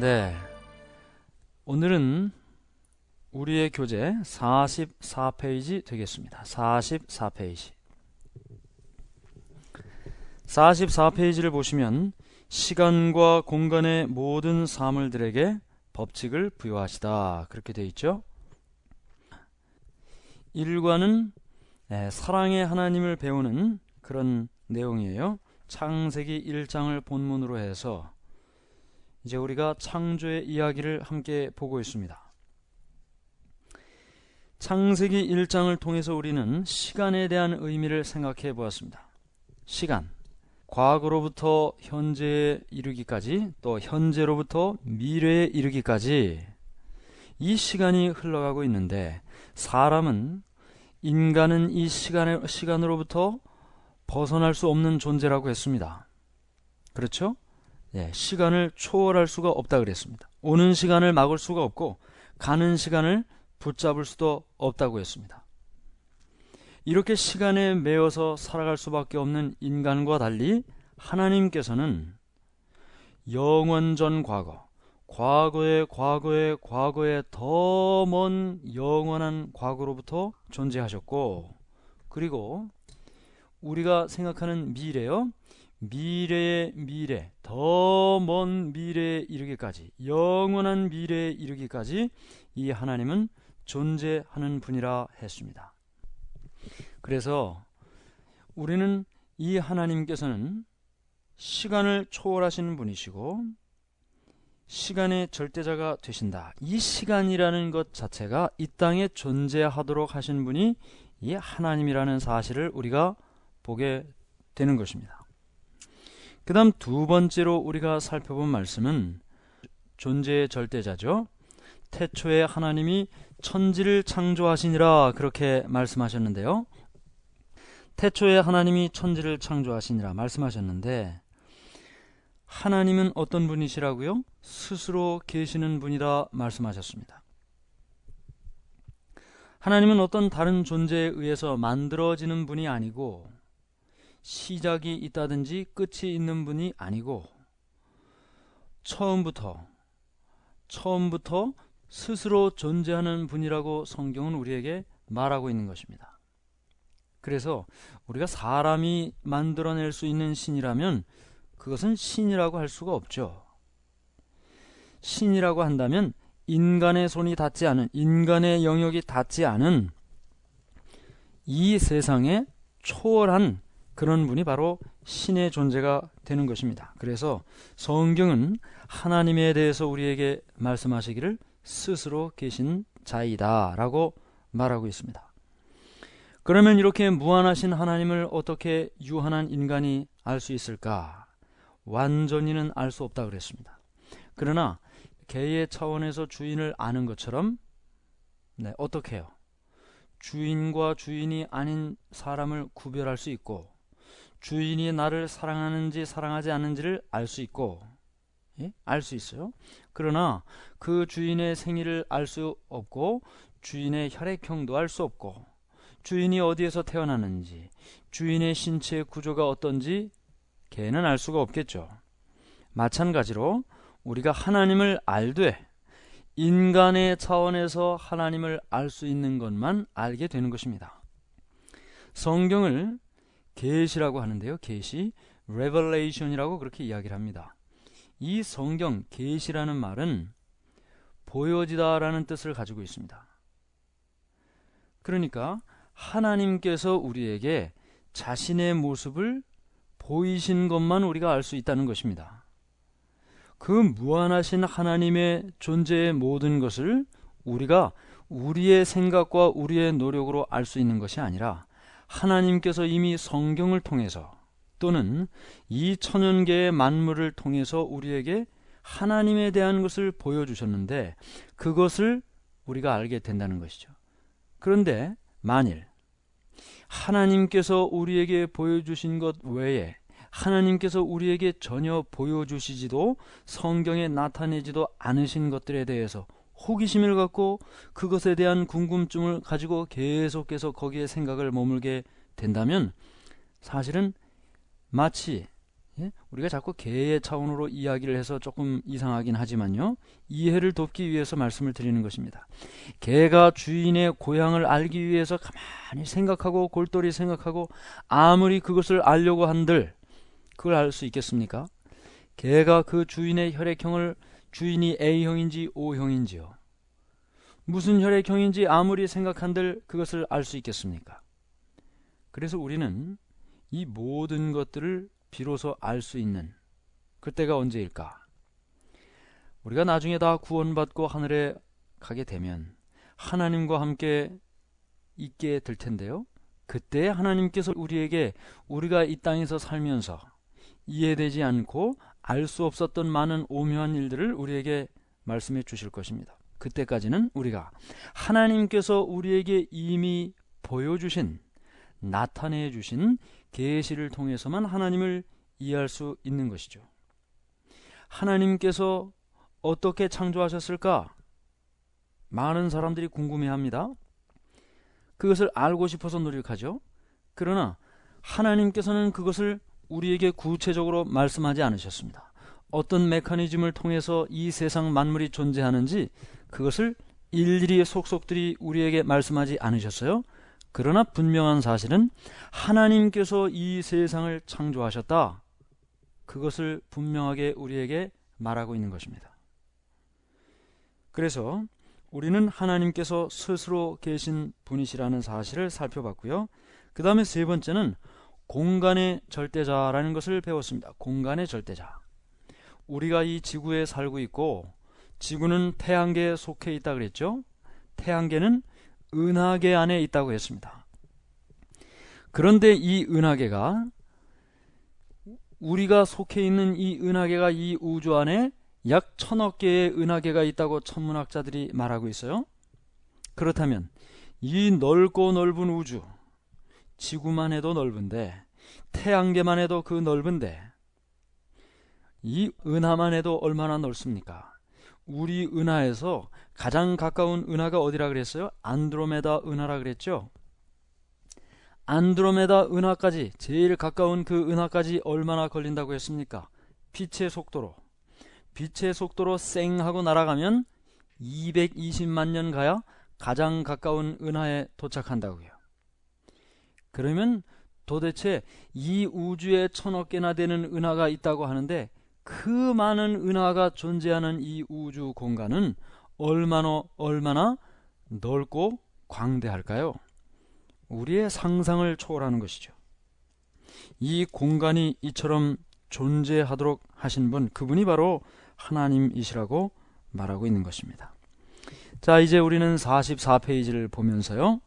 네, 오늘은 우리의 교재 44페이지 되겠습니다. 44페이지. 44페이지를 보시면 시간과 공간의 모든 사물들에게 법칙을 부여하시다 그렇게 되어 있죠. 1과는 사랑의 하나님을 배우는 그런 내용이에요. 창세기 1장을 본문으로 해서 이제 우리가 창조의 이야기를 함께 보고 있습니다. 창세기 1장을 통해서 우리는 시간에 대한 의미를 생각해 보았습니다. 시간, 과거로부터 현재에 이르기까지, 또 현재로부터 미래에 이르기까지 이 시간이 흘러가고 있는데, 인간은 이 시간으로부터 벗어날 수 없는 존재라고 했습니다. 그렇죠? 시간을 초월할 수가 없다 그랬습니다. 오는 시간을 막을 수가 없고 가는 시간을 붙잡을 수도 없다고 했습니다. 이렇게 시간에 매여서 살아갈 수밖에 없는 인간과 달리 하나님께서는 영원전 과거의 더 먼 영원한 과거로부터 존재하셨고, 그리고 우리가 생각하는 미래의 미래, 더 먼 미래에 이르기까지, 영원한 미래에 이르기까지 이 하나님은 존재하는 분이라 했습니다. 그래서 우리는 이 하나님께서는 시간을 초월하시는 분이시고 시간의 절대자가 되신다. 이 시간이라는 것 자체가 이 땅에 존재하도록 하신 분이 이 하나님이라는 사실을 우리가 보게 되는 것입니다. 그 다음 두 번째로 우리가 살펴본 말씀은 존재의 절대자죠. 태초에 하나님이 천지를 창조하시니라 그렇게 말씀하셨는데요. 태초에 하나님이 천지를 창조하시니라 말씀하셨는데, 하나님은 어떤 분이시라고요? 스스로 계시는 분이라 말씀하셨습니다. 하나님은 어떤 다른 존재에 의해서 만들어지는 분이 아니고, 시작이 있다든지 끝이 있는 분이 아니고, 처음부터 스스로 존재하는 분이라고 성경은 우리에게 말하고 있는 것입니다. 그래서 우리가 사람이 만들어낼 수 있는 신이라면 그것은 신이라고 할 수가 없죠. 신이라고 한다면 인간의 손이 닿지 않은, 인간의 영역이 닿지 않은 이 세상에 초월한 그런 분이 바로 신의 존재가 되는 것입니다. 그래서 성경은 하나님에 대해서 우리에게 말씀하시기를 스스로 계신 자이다 라고 말하고 있습니다. 그러면 이렇게 무한하신 하나님을 어떻게 유한한 인간이 알 수 있을까? 완전히는 알 수 없다 그랬습니다. 그러나 개의 차원에서 주인을 아는 것처럼 어떻게 해요? 주인과 주인이 아닌 사람을 구별할 수 있고, 주인이 나를 사랑하는지 사랑하지 않는지를 알 수 있고, 알 수 있어요. 그러나 그 주인의 생일을 알 수 없고, 주인의 혈액형도 알 수 없고, 주인이 어디에서 태어났는지, 주인의 신체의 구조가 어떤지 개는 알 수가 없겠죠. 마찬가지로 우리가 하나님을 알되 인간의 차원에서 하나님을 알 수 있는 것만 알게 되는 것입니다. 성경을 계시라고 하는데요. 계시, Revelation이라고 그렇게 이야기를 합니다. 이 성경, 계시라는 말은 보여지다라는 뜻을 가지고 있습니다. 그러니까 하나님께서 우리에게 자신의 모습을 보이신 것만 우리가 알 수 있다는 것입니다. 그 무한하신 하나님의 존재의 모든 것을 우리가 우리의 생각과 우리의 노력으로 알 수 있는 것이 아니라 하나님께서 이미 성경을 통해서 또는 이 천연계의 만물을 통해서 우리에게 하나님에 대한 것을 보여주셨는데 그것을 우리가 알게 된다는 것이죠. 그런데 만일 하나님께서 우리에게 보여주신 것 외에 하나님께서 우리에게 전혀 보여주시지도 성경에 나타내지도 않으신 것들에 대해서 호기심을 갖고 그것에 대한 궁금증을 가지고 계속해서 거기에 생각을 머물게 된다면 사실은 마치 예? 우리가 자꾸 개의 차원으로 이야기를 해서 조금 이상하긴 하지만요, 이해를 돕기 위해서 말씀을 드리는 것입니다. 개가 주인의 고향을 알기 위해서 가만히 생각하고 골똘히 생각하고 아무리 그것을 알려고 한들 그걸 알 수 있겠습니까? 개가 그 주인의 혈액형을 주인이 A형인지 O형인지요, 무슨 혈액형인지 아무리 생각한들 그것을 알 수 있겠습니까? 그래서 우리는 이 모든 것들을 비로소 알 수 있는 그때가 언제일까? 우리가 나중에 다 구원받고 하늘에 가게 되면 하나님과 함께 있게 될 텐데요, 그때 하나님께서 우리에게 우리가 이 땅에서 살면서 이해되지 않고 알 수 없었던 많은 오묘한 일들을 우리에게 말씀해 주실 것입니다. 그때까지는 우리가 하나님께서 우리에게 이미 보여주신, 나타내 주신 계시를 통해서만 하나님을 이해할 수 있는 것이죠. 하나님께서 어떻게 창조하셨을까? 많은 사람들이 궁금해합니다. 그것을 알고 싶어서 노력하죠. 그러나 하나님께서는 그것을 우리에게 구체적으로 말씀하지 않으셨습니다. 어떤 메커니즘을 통해서 이 세상 만물이 존재하는지 그것을 일일이 속속들이 우리에게 말씀하지 않으셨어요. 그러나 분명한 사실은 하나님께서 이 세상을 창조하셨다, 그것을 분명하게 우리에게 말하고 있는 것입니다. 그래서 우리는 하나님께서 스스로 계신 분이시라는 사실을 살펴봤고요. 그 다음에 세 번째는 공간의 절대자라는 것을 배웠습니다. 공간의 절대자. 우리가 이 지구에 살고 있고 지구는 태양계에 속해 있다 그랬죠. 태양계는 은하계 안에 있다고 했습니다. 그런데 이 은하계가, 우리가 속해 있는 이 은하계가 이 우주 안에 약 1000억 개의 은하계가 있다고 천문학자들이 말하고 있어요. 그렇다면 이 넓고 넓은 우주, 지구만 해도 넓은데, 태양계만 해도 그 넓은데, 이 은하만 해도 얼마나 넓습니까? 우리 은하에서 가장 가까운 은하가 어디라 그랬어요? 안드로메다 은하라 그랬죠. 안드로메다 은하까지, 제일 가까운 그 은하까지 얼마나 걸린다고 했습니까? 빛의 속도로 쌩 하고 날아가면 220만 년 가야 가장 가까운 은하에 도착한다고요. 그러면 도대체 이 우주에 1000억 개나 되는 은하가 있다고 하는데, 그 많은 은하가 존재하는 이 우주 공간은 얼마나 넓고 광대할까요? 우리의 상상을 초월하는 것이죠. 이 공간이 이처럼 존재하도록 하신 분, 그분이 바로 하나님이시라고 말하고 있는 것입니다. 자, 이제 우리는 44페이지를 보면서요,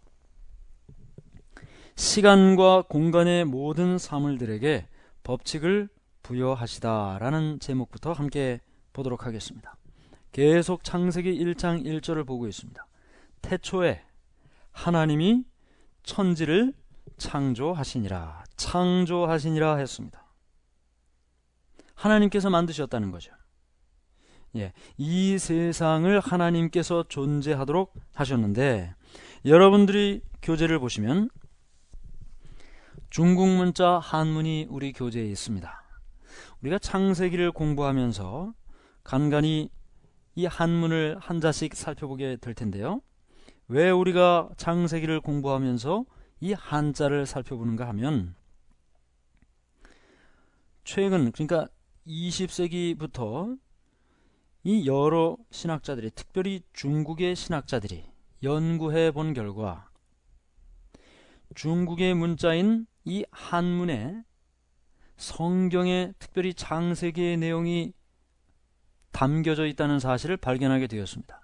시간과 공간의 모든 사물들에게 법칙을 부여하시다라는 제목부터 함께 보도록 하겠습니다. 계속 창세기 1장 1절을 보고 있습니다. 태초에 하나님이 천지를 창조하시니라 했습니다. 하나님께서 만드셨다는 거죠. 이 세상을 하나님께서 존재하도록 하셨는데, 여러분들이 교재를 보시면 중국 문자 한문이 우리 교재에 있습니다. 우리가 창세기를 공부하면서 간간히 이 한문을 한자씩 살펴보게 될 텐데요, 왜 우리가 창세기를 공부하면서 이 한자를 살펴보는가 하면, 최근, 그러니까 20세기부터 이 여러 신학자들이, 특별히 중국의 신학자들이 연구해 본 결과, 중국의 문자인 이 한문에 성경에 특별히 창세기의 내용이 담겨져 있다는 사실을 발견하게 되었습니다.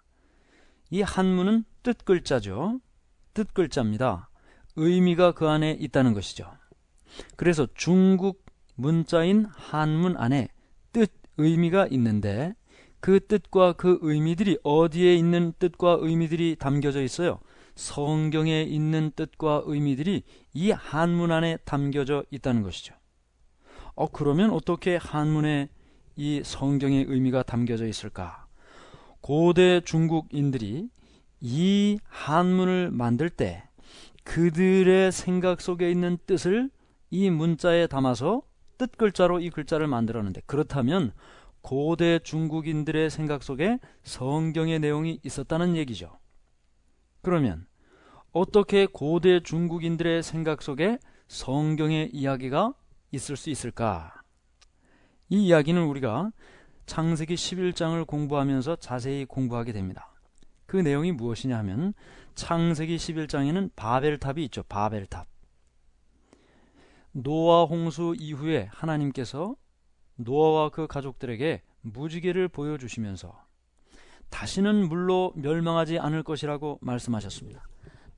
이 한문은 뜻글자죠. 뜻글자입니다. 의미가 그 안에 있다는 것이죠. 그래서 중국 문자인 한문 안에 뜻, 의미가 있는데, 그 뜻과 그 의미들이 어디에 있는 뜻과 의미들이 담겨져 있어요? 성경에 있는 뜻과 의미들이 이 한문 안에 담겨져 있다는 것이죠. 그러면 어떻게 한문에 이 성경의 의미가 담겨져 있을까? 고대 중국인들이 이 한문을 만들 때 그들의 생각 속에 있는 뜻을 이 문자에 담아서 뜻글자로 이 글자를 만들었는데, 그렇다면 고대 중국인들의 생각 속에 성경의 내용이 있었다는 얘기죠. 그러면 어떻게 고대 중국인들의 생각 속에 성경의 이야기가 있을 수 있을까? 이 이야기는 우리가 창세기 11장을 공부하면서 자세히 공부하게 됩니다. 그 내용이 무엇이냐 하면, 창세기 11장에는 바벨탑이 있죠. 바벨탑. 노아 홍수 이후에 하나님께서 노아와 그 가족들에게 무지개를 보여주시면서 다시는 물로 멸망하지 않을 것이라고 말씀하셨습니다.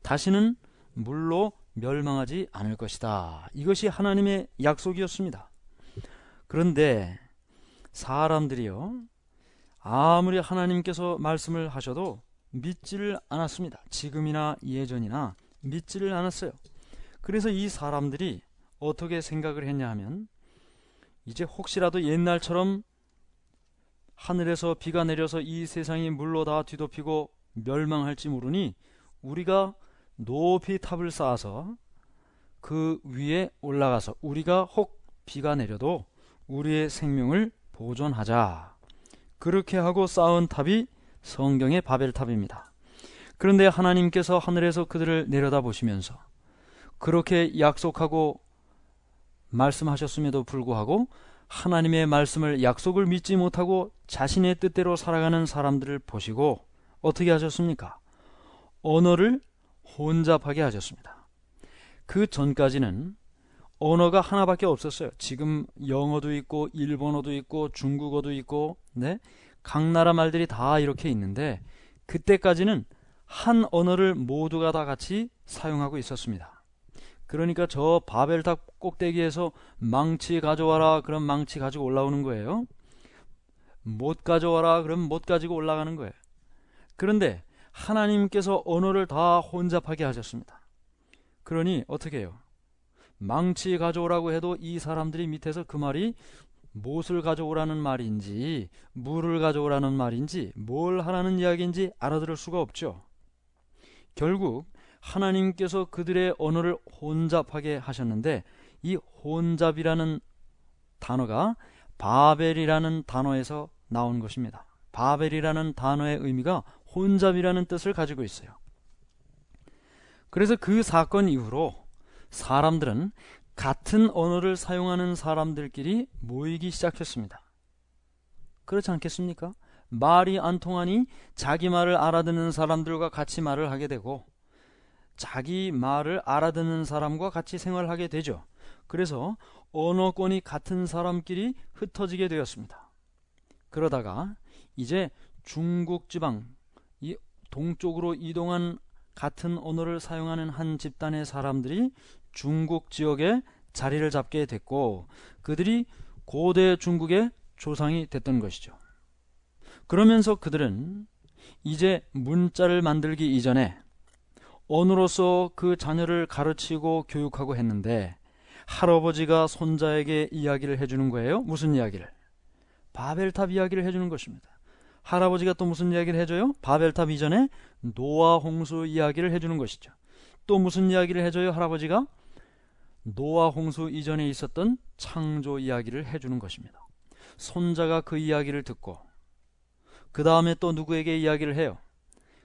다시는 물로 멸망하지 않을 것이다. 이것이 하나님의 약속이었습니다. 그런데 사람들이요, 아무리 하나님께서 말씀을 하셔도 믿지를 않았습니다. 지금이나 예전이나 믿지를 않았어요. 그래서 이 사람들이 어떻게 생각을 했냐 하면, 이제 혹시라도 옛날처럼 하늘에서 비가 내려서 이 세상이 물로 다 뒤덮이고 멸망할지 모르니 우리가 높이 탑을 쌓아서 그 위에 올라가서 우리가 혹 비가 내려도 우리의 생명을 보존하자. 그렇게 하고 쌓은 탑이 성경의 바벨탑입니다. 그런데 하나님께서 하늘에서 그들을 내려다보시면서 그렇게 약속하고 말씀하셨음에도 불구하고 하나님의 말씀을, 약속을 믿지 못하고 자신의 뜻대로 살아가는 사람들을 보시고 어떻게 하셨습니까? 언어를 혼잡하게 하셨습니다. 그 전까지는 언어가 하나밖에 없었어요. 지금 영어도 있고 일본어도 있고 중국어도 있고, 각 나라 말들이 다 이렇게 있는데, 그때까지는 한 언어를 모두가 다 같이 사용하고 있었습니다. 그러니까 저 바벨탑 꼭대기에서 망치 가져와라 그럼 망치 가지고 올라오는 거예요. 못 가져와라 그럼 못 가지고 올라가는 거예요. 그런데 하나님께서 언어를 다 혼잡하게 하셨습니다. 그러니 어떻게 해요? 망치 가져오라고 해도 이 사람들이 밑에서 그 말이 못을 가져오라는 말인지 물을 가져오라는 말인지 뭘 하라는 이야기인지 알아들을 수가 없죠. 결국 하나님께서 그들의 언어를 혼잡하게 하셨는데, 이 혼잡이라는 단어가 바벨이라는 단어에서 나온 것입니다. 바벨이라는 단어의 의미가 혼잡이라는 뜻을 가지고 있어요. 그래서 그 사건 이후로 사람들은 같은 언어를 사용하는 사람들끼리 모이기 시작했습니다. 그렇지 않겠습니까? 말이 안 통하니 자기 말을 알아듣는 사람들과 같이 말을 하게 되고, 자기 말을 알아듣는 사람과 같이 생활하게 되죠. 그래서 언어권이 같은 사람끼리 흩어지게 되었습니다. 그러다가 이제 중국 지방, 이 동쪽으로 이동한 같은 언어를 사용하는 한 집단의 사람들이 중국 지역에 자리를 잡게 됐고, 그들이 고대 중국의 조상이 됐던 것이죠. 그러면서 그들은 이제 문자를 만들기 이전에 언어로서 그 자녀를 가르치고 교육하고 했는데, 할아버지가 손자에게 이야기를 해주는 거예요. 무슨 이야기를? 바벨탑 이야기를 해주는 것입니다. 할아버지가 또 무슨 이야기를 해줘요? 바벨탑 이전에 노아 홍수 이야기를 해주는 것이죠. 또 무슨 이야기를 해줘요? 할아버지가 노아 홍수 이전에 있었던 창조 이야기를 해주는 것입니다. 손자가 그 이야기를 듣고 그 다음에 또 누구에게 이야기를 해요?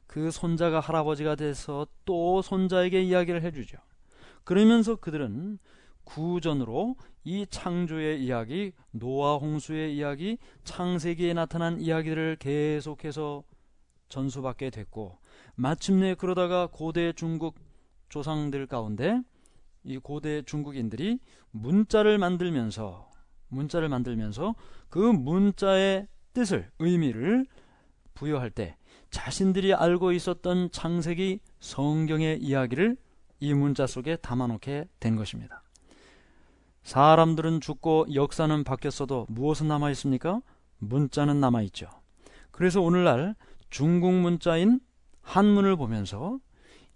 그 손자가 할아버지가 돼서 또 손자에게 이야기를 해주죠. 그러면서 그들은 구전으로 이 창조의 이야기, 노아 홍수의 이야기, 창세기에 나타난 이야기들을 계속해서 전수받게 됐고, 마침내 그러다가 고대 중국 조상들 가운데 이 고대 중국인들이 문자를 만들면서 그 문자의 뜻을, 의미를 부여할 때 자신들이 알고 있었던 창세기 성경의 이야기를 이 문자 속에 담아놓게 된 것입니다. 사람들은 죽고 역사는 바뀌었어도 무엇은 남아있습니까? 문자는 남아있죠. 그래서 오늘날 중국 문자인 한문을 보면서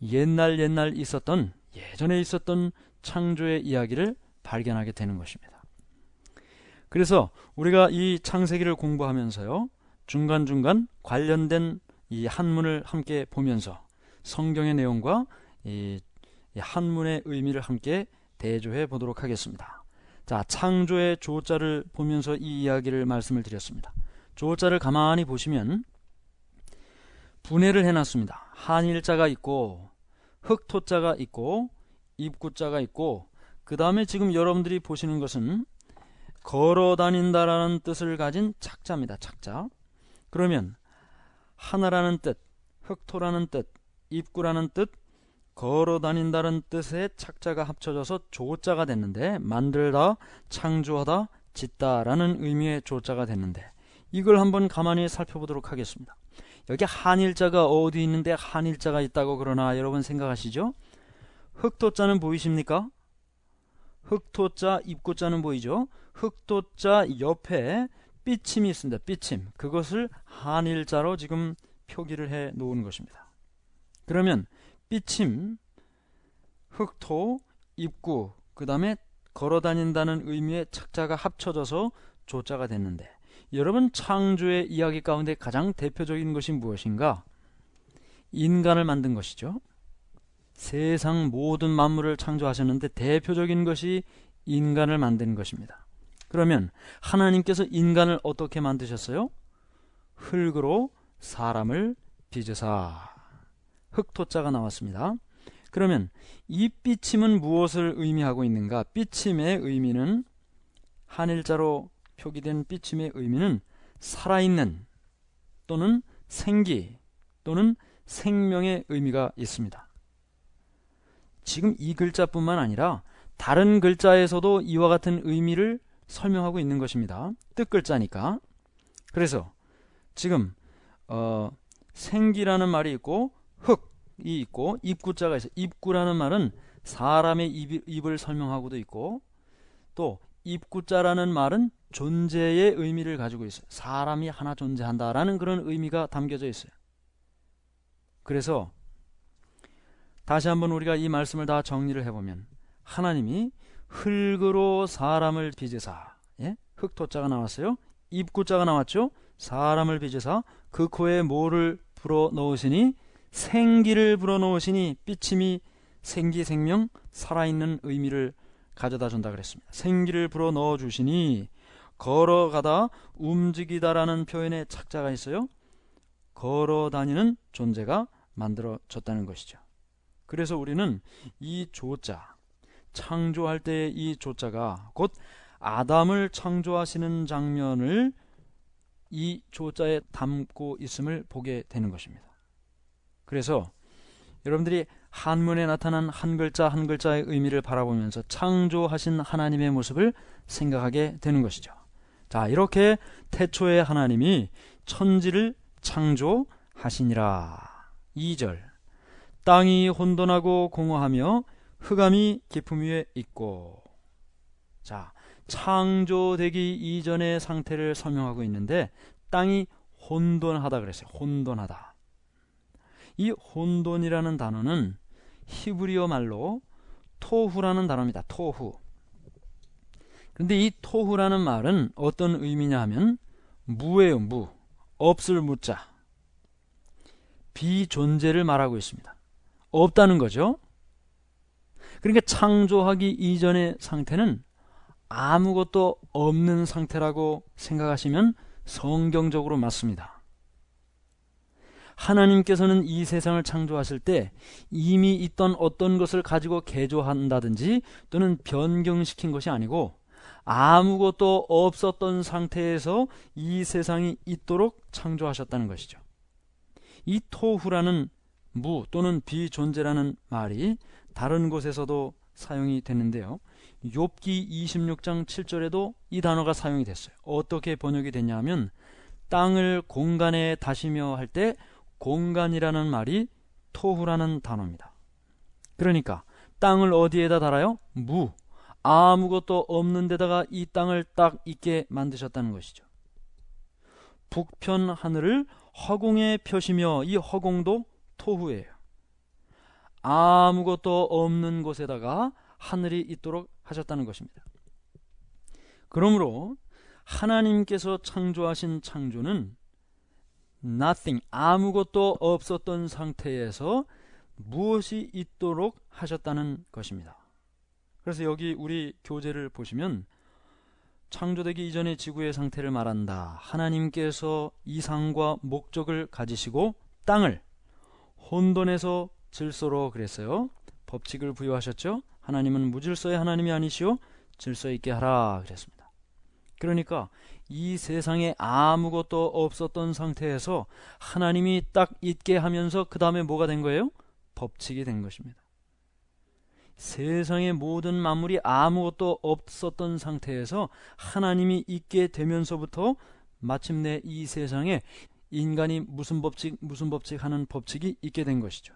예전에 있었던 창조의 이야기를 발견하게 되는 것입니다. 그래서 우리가 이 창세기를 공부하면서요, 중간중간 관련된 이 한문을 함께 보면서 성경의 내용과 이 한문의 의미를 함께 대조해 보도록 하겠습니다. 자, 창조의 조자를 보면서 이 이야기를 말씀을 드렸습니다. 조자를 가만히 보시면 분해를 해놨습니다. 한일자가 있고 흑토자가 있고 입구자가 있고, 그 다음에 지금 여러분들이 보시는 것은 걸어다닌다라는 뜻을 가진 착자입니다. 착자. 그러면 하나라는 뜻, 흑토라는 뜻, 입구라는 뜻, 걸어다닌다는 뜻의 착자가 합쳐져서 조자가 됐는데, 만들다, 창조하다, 짓다라는 의미의 조자가 됐는데, 이걸 한번 가만히 살펴보도록 하겠습니다. 여기 한일자가 어디 있는데 한일자가 있다고 그러나 여러분 생각하시죠? 흑토자는 보이십니까? 흑토자, 입구자는 보이죠? 흑토자 옆에 삐침이 있습니다. 삐침. 그것을 한일자로 지금 표기를 해 놓은 것입니다. 그러면 삐침, 흑토, 입구, 그 다음에 걸어다닌다는 의미의 착자가 합쳐져서 조자가 됐는데, 여러분 창조의 이야기 가운데 가장 대표적인 것이 무엇인가? 인간을 만든 것이죠. 세상 모든 만물을 창조하셨는데 대표적인 것이 인간을 만든 것입니다. 그러면 하나님께서 인간을 어떻게 만드셨어요? 흙으로 사람을 빚으사. 흑토자가 나왔습니다. 그러면 이 삐침은 무엇을 의미하고 있는가? 삐침의 의미는, 한일자로 표기된 삐침의 의미는 살아있는 또는 생기 또는 생명의 의미가 있습니다. 지금 이 글자뿐만 아니라 다른 글자에서도 이와 같은 의미를 설명하고 있는 것입니다. 뜻글자니까. 그래서 지금 생기라는 말이 있고 흙이 있고 입구자가 있어요. 입구라는 말은 사람의 입을 설명하고도 있고, 또 입구자라는 말은 존재의 의미를 가지고 있어요. 사람이 하나 존재한다라는 그런 의미가 담겨져 있어요. 그래서 다시 한번 우리가 이 말씀을 다 정리를 해보면, 하나님이 흙으로 사람을 빚으사, 예? 흑토자가 나왔어요. 입구자가 나왔죠. 사람을 빚으사 그 코에 뭐를 불어넣으시니? 생기를 불어넣으시니. 삐침이 생기, 생명, 살아있는 의미를 가져다 준다 그랬습니다. 생기를 불어넣어 주시니, 걸어가다, 움직이다라는 표현에 착자가 있어요. 걸어다니는 존재가 만들어졌다는 것이죠. 그래서 우리는 이 조자, 창조할 때의 이 조자가 곧 아담을 창조하시는 장면을 이 조자에 담고 있음을 보게 되는 것입니다. 그래서 여러분들이 한문에 나타난 한 글자 한 글자의 의미를 바라보면서 창조하신 하나님의 모습을 생각하게 되는 것이죠. 자, 이렇게 태초에 하나님이 천지를 창조하시니라. 2절, 땅이 혼돈하고 공허하며 흑암이 깊음 위에 있고. 자, 창조되기 이전의 상태를 설명하고 있는데, 땅이 혼돈하다 그랬어요. 혼돈하다. 이 혼돈이라는 단어는 히브리어 말로 토후라는 단어입니다. 토후. 그런데 이 토후라는 말은 어떤 의미냐 하면 무예요. 무. 없을 무자. 비존재를 말하고 있습니다. 없다는 거죠. 그러니까 창조하기 이전의 상태는 아무것도 없는 상태라고 생각하시면 성경적으로 맞습니다. 하나님께서는 이 세상을 창조하실 때 이미 있던 어떤 것을 가지고 개조한다든지 또는 변경시킨 것이 아니고, 아무것도 없었던 상태에서 이 세상이 있도록 창조하셨다는 것이죠. 이 토후라는 무 또는 비존재라는 말이 다른 곳에서도 사용이 됐는데요. 욥기 26장 7절에도 이 단어가 사용이 됐어요. 어떻게 번역이 됐냐 하면, 땅을 공간에 다시며 할 때 공간이라는 말이 토후라는 단어입니다. 그러니까 땅을 어디에다 달아요? 무. 아무것도 없는 데다가 이 땅을 딱 있게 만드셨다는 것이죠. 북편 하늘을 허공에 펴시며, 이 허공도 토후예요. 아무것도 없는 곳에다가 하늘이 있도록 하셨다는 것입니다. 그러므로 하나님께서 창조하신 창조는 nothing, 아무것도 없었던 상태에서 무엇이 있도록 하셨다는 것입니다. 그래서 여기 우리 교재를 보시면 창조되기 이전의 지구의 상태를 말한다. 하나님께서 이상과 목적을 가지시고 땅을 혼돈에서 질서로 그랬어요. 법칙을 부여하셨죠. 하나님은 무질서의 하나님이 아니시오 질서 있게 하라 그랬습니다. 그러니까 이 세상에 아무것도 없었던 상태에서 하나님이 딱 있게 하면서 그 다음에 뭐가 된 거예요? 법칙이 된 것입니다. 세상의 모든 만물이 아무것도 없었던 상태에서 하나님이 있게 되면서부터 마침내 이 세상에 인간이 무슨 법칙 하는 법칙이 있게 된 것이죠.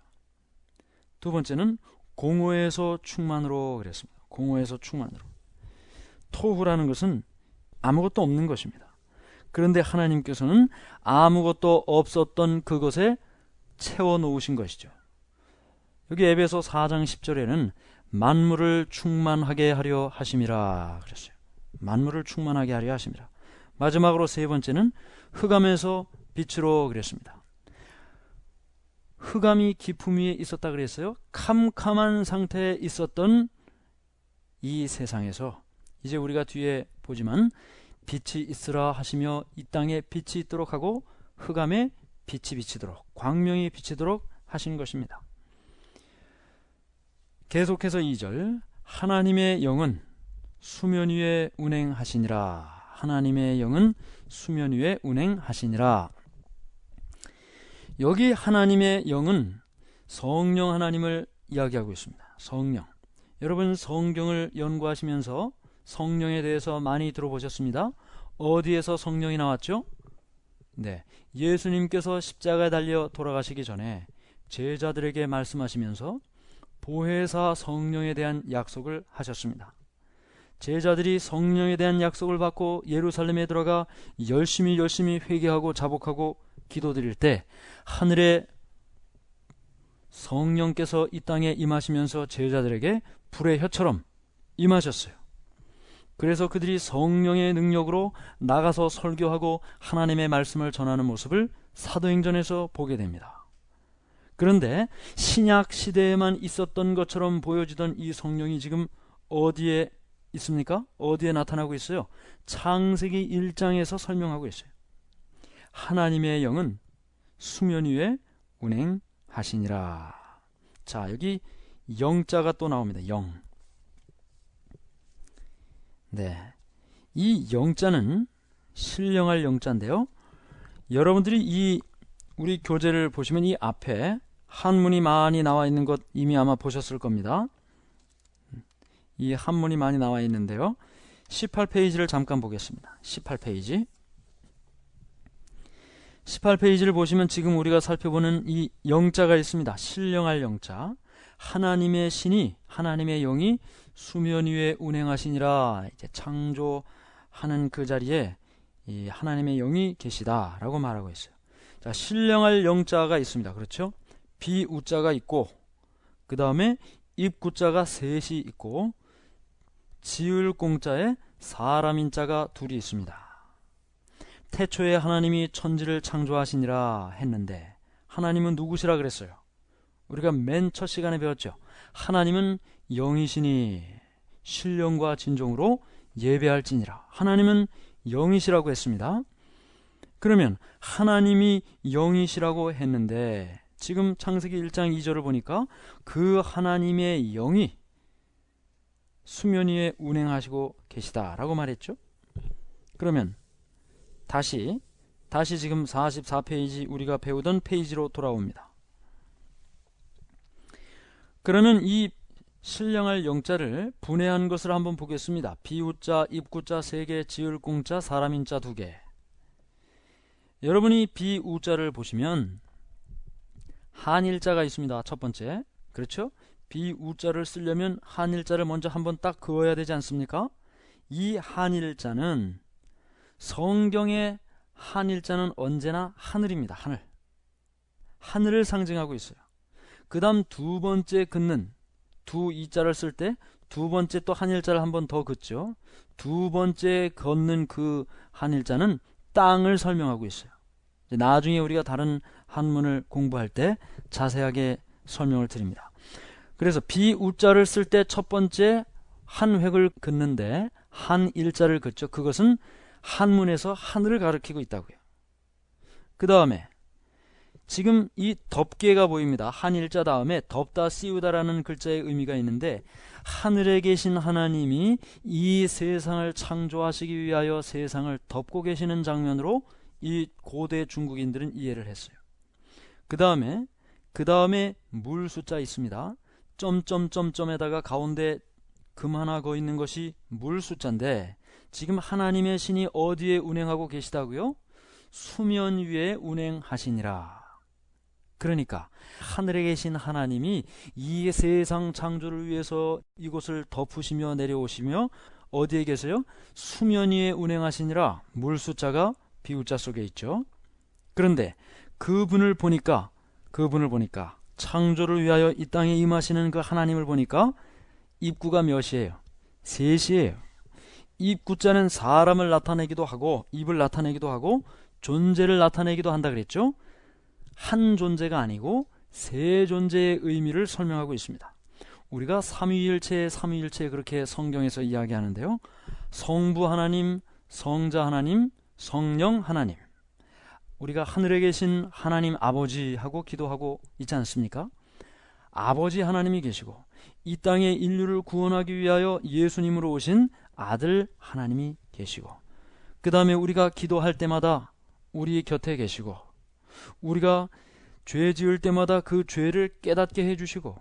두 번째는 공허에서 충만으로 그랬습니다. 공허에서 충만으로. 토후라는 것은 아무것도 없는 것입니다. 그런데 하나님께서는 아무것도 없었던 그것에 채워놓으신 것이죠. 여기 에베소 4장 10절에는 만물을 충만하게 하려 하심이라 그랬어요. 만물을 충만하게 하려 하심이라. 마지막으로 세 번째는 흑암에서 빛으로 그랬습니다. 흑암이 깊음 위에 있었다 그랬어요. 캄캄한 상태에 있었던 이 세상에서 이제 우리가 뒤에 보지만 빛이 있으라 하시며 이 땅에 빛이 있도록 하고 흑암에 빛이 비치도록 광명이 비치도록 하신 것입니다. 계속해서 2절 하나님의 영은 수면 위에 운행하시니라. 하나님의 영은 수면 위에 운행하시니라. 여기 하나님의 영은 성령 하나님을 이야기하고 있습니다. 성령. 여러분 성경을 연구하시면서 성령에 대해서 많이 들어보셨습니다. 어디에서 성령이 나왔죠? 네, 예수님께서 십자가에 달려 돌아가시기 전에 제자들에게 말씀하시면서 보혜사 성령에 대한 약속을 하셨습니다. 제자들이 성령에 대한 약속을 받고 예루살렘에 들어가 열심히 회개하고 자복하고 기도드릴 때 하늘에 성령께서 이 땅에 임하시면서 제자들에게 불의 혀처럼 임하셨어요. 그래서 그들이 성령의 능력으로 나가서 설교하고 하나님의 말씀을 전하는 모습을 사도행전에서 보게 됩니다. 그런데 신약 시대에만 있었던 것처럼 보여지던 이 성령이 지금 어디에 있습니까? 어디에 나타나고 있어요? 창세기 1장에서 설명하고 있어요. 하나님의 영은 수면 위에 운행하시니라. 자, 여기 영자가 또 나옵니다. 영. 네, 이 영자는 신령할 영자인데요. 여러분들이 이 우리 교재를 보시면 이 앞에 한문이 많이 나와 있는 것 이미 아마 보셨을 겁니다. 이 한문이 많이 나와 있는데요. 18페이지를 잠깐 보겠습니다. 18페이지. 18페이지를 보시면 지금 우리가 살펴보는 이 영자가 있습니다. 신령할 영자. 하나님의 신이, 하나님의 영이 수면 위에 운행하시니라. 이제 창조하는 그 자리에 이 하나님의 영이 계시다라고 말하고 있어요. 자, 신령할 영자가 있습니다. 그렇죠? 비우자가 있고, 그 다음에 입구자가 셋이 있고, 지을 공자에 사람인자가 둘이 있습니다. 태초에 하나님이 천지를 창조하시니라 했는데 하나님은 누구시라 그랬어요? 우리가 맨 첫 시간에 배웠죠. 하나님은 영이시니 신령과 진정으로 예배할지니라. 하나님은 영이시라고 했습니다. 그러면 하나님이 영이시라고 했는데 지금 창세기 1장 2절을 보니까 그 하나님의 영이 수면 위에 운행하시고 계시다라고 말했죠. 그러면 다시 지금 44페이지 우리가 배우던 페이지로 돌아옵니다. 그러면 이 신령할 영자를 분해한 것을 한번 보겠습니다. 비우자, 입구자 3개, 지을 공자, 사람인자 2개. 여러분이 비우자를 보시면 한일자가 있습니다. 첫 번째. 그렇죠? 비우자를 쓰려면 한일자를 먼저 한번 딱 그어야 되지 않습니까? 이 한일자는 성경의 한일자는 언제나 하늘입니다. 하늘을 상징하고 있어요. 그 다음 두 번째 긋는 두 이자를 쓸 때 두 번째 또 한일자를 한 번 더 긋죠. 두 번째 걷는 그 한일자는 땅을 설명하고 있어요. 나중에 우리가 다른 한문을 공부할 때 자세하게 설명을 드립니다. 그래서 비우자를 쓸 때 첫 번째 한 획을 긋는데 한 일자를 긋죠. 그것은 한문에서 하늘을 가리키고 있다고요. 그 다음에 지금 이 덮개가 보입니다. 한 일자 다음에 덮다 씌우다라는 글자의 의미가 있는데, 하늘에 계신 하나님이 이 세상을 창조하시기 위하여 세상을 덮고 계시는 장면으로 이 고대 중국인들은 이해를 했어요. 그 다음에 물 숫자 있습니다. 점점점점에다가 가운데 금 하나 거 있는 것이 물 숫자인데, 지금 하나님의 신이 어디에 운행하고 계시다고요? 수면 위에 운행하시니라. 그러니까 하늘에 계신 하나님이 이 세상 창조를 위해서 이곳을 덮으시며 내려오시며 어디에 계세요? 수면 위에 운행하시니라. 물 숫자가 비우자 속에 있죠. 그런데 그분을 보니까 창조를 위하여 이 땅에 임하시는 그 하나님을 보니까 입구가 몇이에요? 셋이에요. 입구자는 사람을 나타내기도 하고 입을 나타내기도 하고 존재를 나타내기도 한다 그랬죠. 한 존재가 아니고 세 존재의 의미를 설명하고 있습니다. 우리가 삼위일체 그렇게 성경에서 이야기하는데요. 성부 하나님, 성자 하나님, 성령 하나님. 우리가 하늘에 계신 하나님 아버지하고 기도하고 있지 않습니까? 아버지 하나님이 계시고 이 땅의 인류를 구원하기 위하여 예수님으로 오신 아들 하나님이 계시고, 그 다음에 우리가 기도할 때마다 우리 곁에 계시고, 우리가 죄 지을 때마다 그 죄를 깨닫게 해주시고,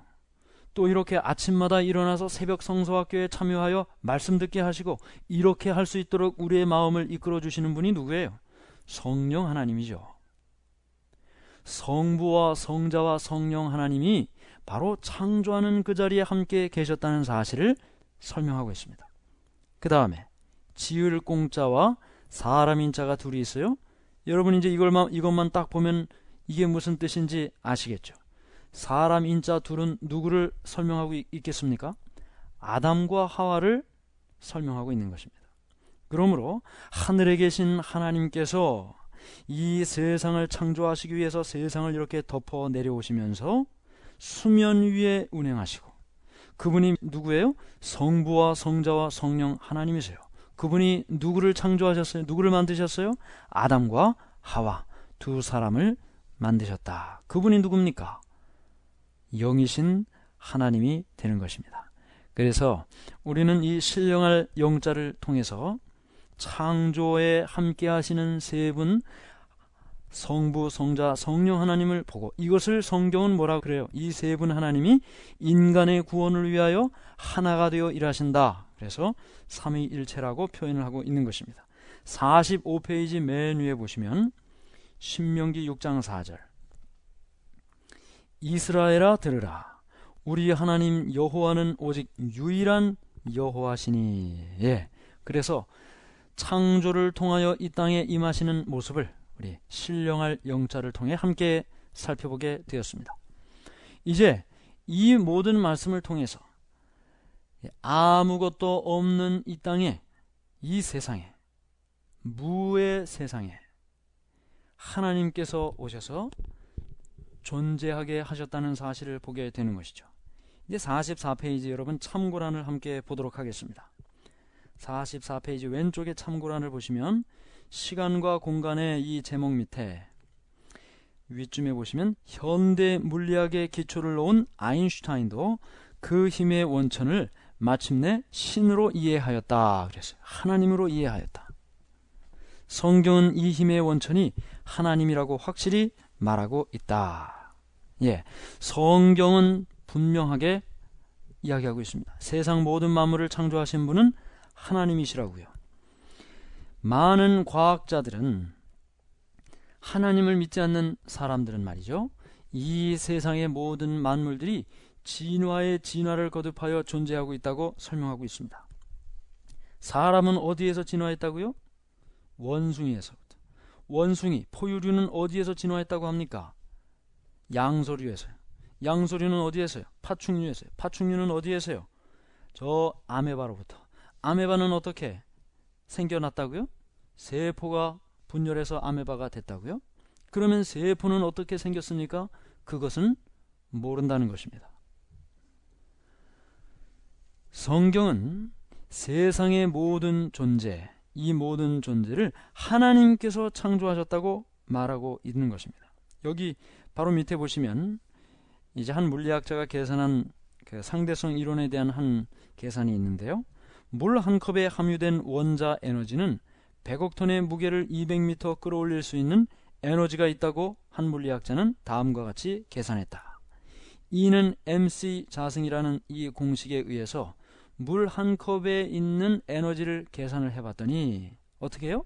또 이렇게 아침마다 일어나서 새벽 성서학교에 참여하여 말씀 듣게 하시고, 이렇게 할 수 있도록 우리의 마음을 이끌어 주시는 분이 누구예요? 성령 하나님이죠. 성부와 성자와 성령 하나님이 바로 창조하는 그 자리에 함께 계셨다는 사실을 설명하고 있습니다. 그 다음에 지을 공자와 사람인 자가 둘이 있어요. 여러분 이제 이것만 딱 보면 이게 무슨 뜻인지 아시겠죠? 사람 인자 둘은 누구를 설명하고 있겠습니까? 아담과 하와를 설명하고 있는 것입니다. 그러므로 하늘에 계신 하나님께서 이 세상을 창조하시기 위해서 세상을 이렇게 덮어 내려오시면서 수면 위에 운행하시고, 그분이 누구예요? 성부와 성자와 성령 하나님이세요. 그분이 누구를 창조하셨어요? 누구를 만드셨어요? 아담과 하와 두 사람을 만드셨다. 그분이 누굽니까? 영이신 하나님이 되는 것입니다. 그래서 우리는 이 신령할 영자를 통해서 창조에 함께 하시는 세 분, 성부, 성자, 성령 하나님을 보고, 이것을 성경은 뭐라고 그래요? 이 세 분 하나님이 인간의 구원을 위하여 하나가 되어 일하신다. 그래서 삼위일체라고 표현을 하고 있는 것입니다. 45페이지 맨 위에 보시면 신명기 6장 4절, 이스라엘아 들으라, 우리 하나님 여호와는 오직 유일한 여호와시니. 예, 그래서 창조를 통하여 이 땅에 임하시는 모습을 우리 신령할 영자를 통해 함께 살펴보게 되었습니다. 이제 이 모든 말씀을 통해서 아무것도 없는 이 땅에, 이 세상에, 무의 세상에 하나님께서 오셔서 존재하게 하셨다는 사실을 보게 되는 것이죠. 이제 44페이지 여러분 참고란을 함께 보도록 하겠습니다. 44페이지 왼쪽에 참고란을 보시면 시간과 공간의 이 제목 밑에 위쯤에 보시면 현대 물리학의 기초를 놓은 아인슈타인도 그 힘의 원천을 마침내 신으로 이해하였다 그랬어요. 하나님으로 이해하였다. 성경은 이 힘의 원천이 하나님이라고 확실히 말하고 있다. 예, 성경은 분명하게 이야기하고 있습니다. 세상 모든 만물을 창조하신 분은 하나님이시라고요. 많은 과학자들은, 하나님을 믿지 않는 사람들은 말이죠, 이 세상의 모든 만물들이 진화의 진화를 거듭하여 존재하고 있다고 설명하고 있습니다. 사람은 어디에서 진화했다고요? 원숭이에서부터. 원숭이, 포유류는 어디에서 진화했다고 합니까? 양서류에서요. 양서류는 어디에서요? 파충류에서요. 파충류는 어디에서요? 저 아메바로부터. 아메바는 어떻게 생겨났다고요? 세포가 분열해서 아메바가 됐다고요? 그러면 세포는 어떻게 생겼습니까? 그것은 모른다는 것입니다. 성경은 세상의 모든 존재, 이 모든 존재를 하나님께서 창조하셨다고 말하고 있는 것입니다. 여기 바로 밑에 보시면 이제 한 물리학자가 계산한 그 상대성 이론에 대한 한 계산이 있는데요. 물 한 컵에 함유된 원자 에너지는 100억 톤의 무게를 200m 끌어올릴 수 있는 에너지가 있다고 한 물리학자는 다음과 같이 계산했다. E는 mc 자승이라는 이 공식에 의해서 물 한 컵에 있는 에너지를 계산을 해봤더니 어떻게 해요?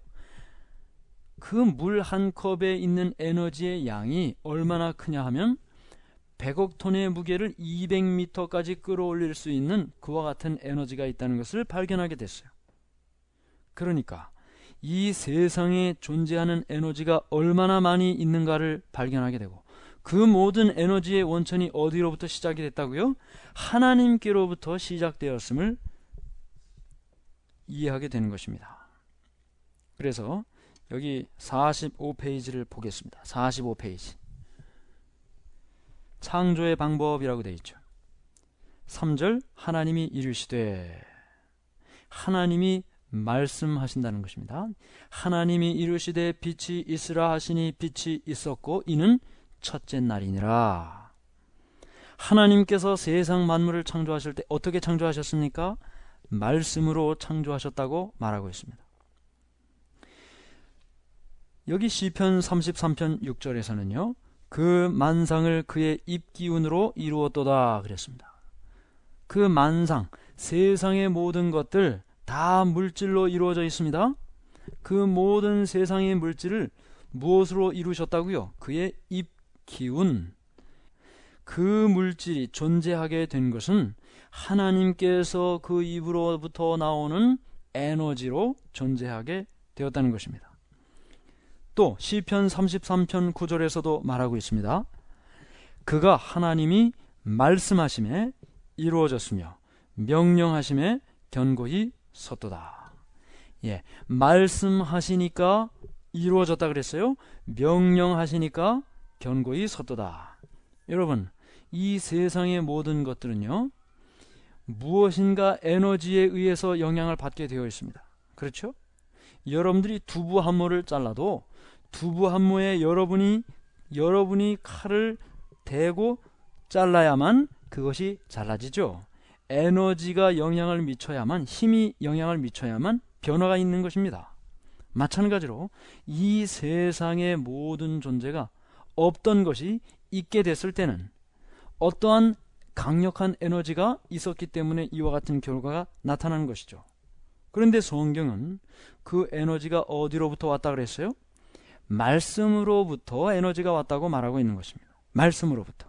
그 물 한 컵에 있는 에너지의 양이 얼마나 크냐 하면 100억 톤의 무게를 200m까지 끌어올릴 수 있는 그와 같은 에너지가 있다는 것을 발견하게 됐어요. 그러니까 이 세상에 존재하는 에너지가 얼마나 많이 있는가를 발견하게 되고, 그 모든 에너지의 원천이 어디로부터 시작이 됐다고요? 하나님께로부터 시작되었음을 이해하게 되는 것입니다. 그래서 여기 45페이지를 보겠습니다. 45페이지. 창조의 방법이라고 되어 있죠. 3절, 하나님이 이르시되, 하나님이 말씀하신다는 것입니다. 하나님이 이르시되 빛이 있으라 하시니 빛이 있었고 이는 첫째 날이니라. 하나님께서 세상 만물을 창조하실 때 어떻게 창조하셨습니까? 말씀으로 창조하셨다고 말하고 있습니다. 여기 시편 33편 6절에서는요, 그 만상을 그의 입기운으로 이루었도다 그랬습니다. 그 만상, 세상의 모든 것들 다 물질로 이루어져 있습니다. 그 모든 세상의 물질을 무엇으로 이루셨다고요? 그의 입기운. 그 물질이 존재하게 된 것은 하나님께서 그 입으로부터 나오는 에너지로 존재하게 되었다는 것입니다. 또 시편 33편 9절에서도 말하고 있습니다. 그가 하나님이 말씀하심에 이루어졌으며 명령하심에 견고히 섰도다. 예, 말씀하시니까 이루어졌다 그랬어요. 명령하시니까 견고히 섰도다. 여러분, 이 세상의 모든 것들은요, 무엇인가 에너지에 의해서 영향을 받게 되어 있습니다. 그렇죠? 여러분들이 두부 한 모를 잘라도 두부 한 모에 여러분이 칼을 대고 잘라야만 그것이 잘라지죠. 에너지가 영향을 미쳐야만, 힘이 영향을 미쳐야만 변화가 있는 것입니다. 마찬가지로 이 세상의 모든 존재가 없던 것이 있게 됐을 때는 어떠한 강력한 에너지가 있었기 때문에 이와 같은 결과가 나타나는 것이죠. 그런데 성경은 그 에너지가 어디로부터 왔다 그랬어요? 말씀으로부터 에너지가 왔다고 말하고 있는 것입니다. 말씀으로부터.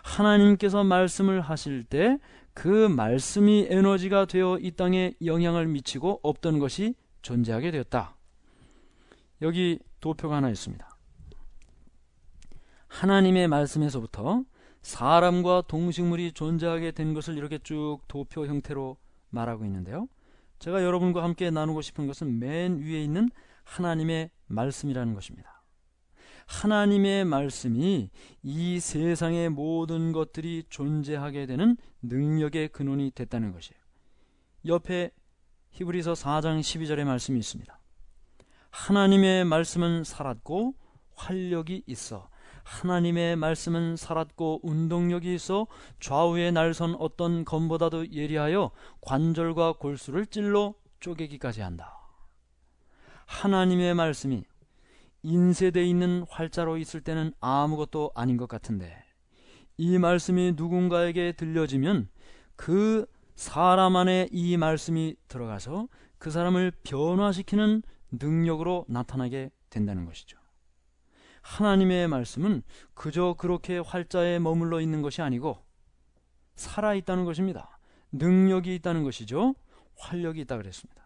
하나님께서 말씀을 하실 때 그 말씀이 에너지가 되어 이 땅에 영향을 미치고 없던 것이 존재하게 되었다. 여기 도표가 하나 있습니다. 하나님의 말씀에서부터 사람과 동식물이 존재하게 된 것을 이렇게 쭉 도표 형태로 말하고 있는데요. 제가 여러분과 함께 나누고 싶은 것은 맨 위에 있는 하나님의 말씀이라는 것입니다. 하나님의 말씀이 이 세상의 모든 것들이 존재하게 되는 능력의 근원이 됐다는 것이에요. 옆에 히브리서 4장 12절의 말씀이 있습니다. 하나님의 말씀은 살았고 활력이 있어. 하나님의 말씀은 살았고 운동력이 있어 좌우에 날선 어떤 검보다도 예리하여 관절과 골수를 찔러 쪼개기까지 한다. 하나님의 말씀이 인쇄되어 있는 활자로 있을 때는 아무것도 아닌 것 같은데, 이 말씀이 누군가에게 들려지면 그 사람 안에 이 말씀이 들어가서 그 사람을 변화시키는 능력으로 나타나게 된다는 것이죠. 하나님의 말씀은 그저 그렇게 활자에 머물러 있는 것이 아니고 살아있다는 것입니다. 능력이 있다는 것이죠. 활력이 있다 그랬습니다.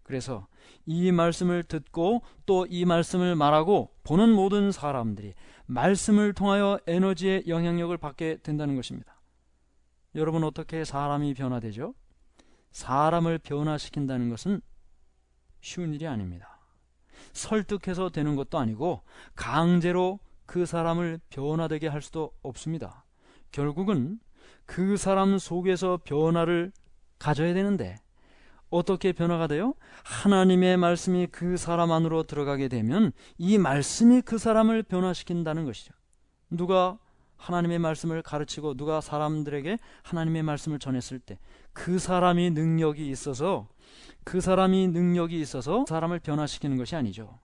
그래서 이 말씀을 듣고 또 이 말씀을 말하고 보는 모든 사람들이 말씀을 통하여 에너지의 영향력을 받게 된다는 것입니다. 여러분, 어떻게 사람이 변화되죠? 사람을 변화시킨다는 것은 쉬운 일이 아닙니다. 설득해서 되는 것도 아니고 강제로 그 사람을 변화되게 할 수도 없습니다. 결국은 그 사람 속에서 변화를 가져야 되는데 어떻게 변화가 돼요? 하나님의 말씀이 그 사람 안으로 들어가게 되면 이 말씀이 그 사람을 변화시킨다는 것이죠. 누가 하나님의 말씀을 가르치고 누가 사람들에게 하나님의 말씀을 전했을 때 그 사람이 능력이 있어서 사람을 변화시키는 것이 아니죠.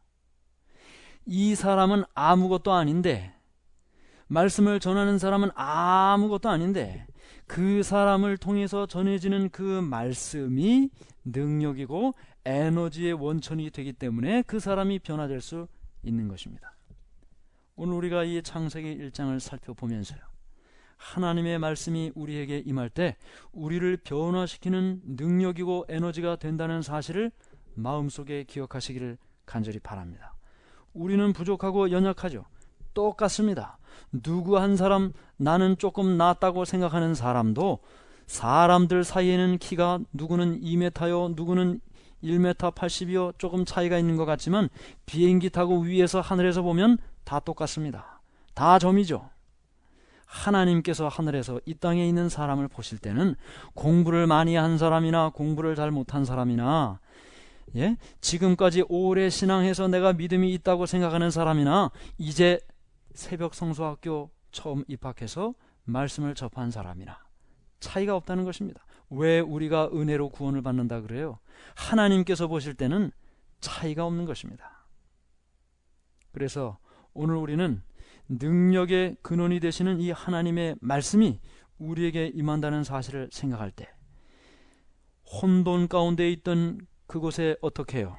이 사람은 아무것도 아닌데, 말씀을 전하는 사람은 아무것도 아닌데 그 사람을 통해서 전해지는 그 말씀이 능력이고 에너지의 원천이 되기 때문에 그 사람이 변화될 수 있는 것입니다. 오늘 우리가 이 창세기 1장을 살펴보면서요, 하나님의 말씀이 우리에게 임할 때 우리를 변화시키는 능력이고 에너지가 된다는 사실을 마음속에 기억하시기를 간절히 바랍니다. 우리는 부족하고 연약하죠. 똑같습니다. 누구 한 사람, 나는 조금 낫다고 생각하는 사람도 사람들 사이에는 키가 누구는 2m요, 누구는 1m 80이요, 조금 차이가 있는 것 같지만 비행기 타고 위에서 하늘에서 보면 다 똑같습니다. 다 점이죠. 하나님께서 하늘에서 이 땅에 있는 사람을 보실 때는 공부를 많이 한 사람이나 공부를 잘 못한 사람이나 지금까지 오래 신앙해서 내가 믿음이 있다고 생각하는 사람이나 이제 새벽 성수학교 처음 입학해서 말씀을 접한 사람이나 차이가 없다는 것입니다. 왜 우리가 은혜로 구원을 받는다 그래요? 하나님께서 보실 때는 차이가 없는 것입니다. 그래서 오늘 우리는 능력의 근원이 되시는 이 하나님의 말씀이 우리에게 임한다는 사실을 생각할 때 혼돈 가운데 있던 그곳에 어떻게 해요?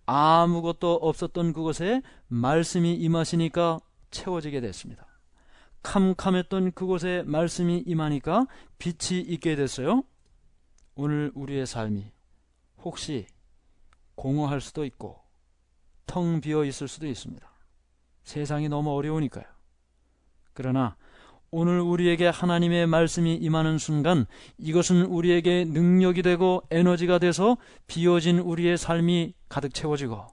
아무것도 없었던 그곳에 말씀이 임하시니까 채워지게 됐습니다. 캄캄했던 그곳에 말씀이 임하니까 빛이 있게 됐어요. 오늘 우리의 삶이 혹시 공허할 수도 있고 텅 비어 있을 수도 있습니다. 세상이 너무 어려우니까요. 그러나 오늘 우리에게 하나님의 말씀이 임하는 순간 이것은 우리에게 능력이 되고 에너지가 돼서 비어진 우리의 삶이 가득 채워지고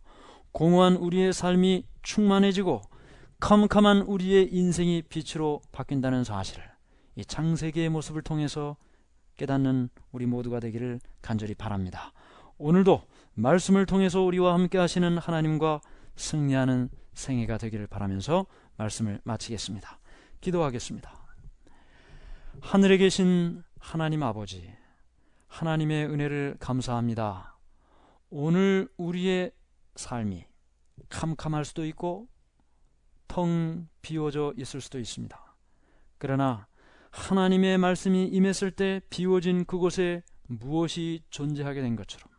공허한 우리의 삶이 충만해지고 캄캄한 우리의 인생이 빛으로 바뀐다는 사실을 이 창세기의 모습을 통해서 깨닫는 우리 모두가 되기를 간절히 바랍니다. 오늘도 말씀을 통해서 우리와 함께 하시는 하나님과 승리하는 생애가 되기를 바라면서 말씀을 마치겠습니다. 기도하겠습니다. 하늘에 계신 하나님 아버지, 하나님의 은혜를 감사합니다. 오늘 우리의 삶이 캄캄할 수도 있고 텅 비워져 있을 수도 있습니다. 그러나 하나님의 말씀이 임했을 때 비워진 그곳에 무엇이 존재하게 된 것처럼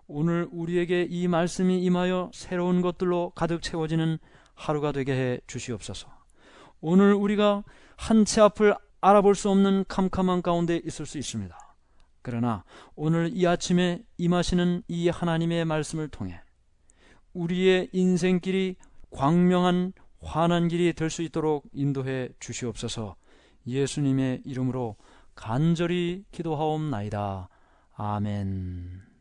오늘 우리에게 이 말씀이 임하여 새로운 것들로 가득 채워지는 하루가 되게 해 주시옵소서. 오늘 우리가 한 채 앞을 알아볼 수 없는 캄캄한 가운데 있을 수 있습니다. 그러나 오늘 이 아침에 임하시는 이 하나님의 말씀을 통해 우리의 인생길이 광명한 환한 길이 될 수 있도록 인도해 주시옵소서. 예수님의 이름으로 간절히 기도하옵나이다. 아멘.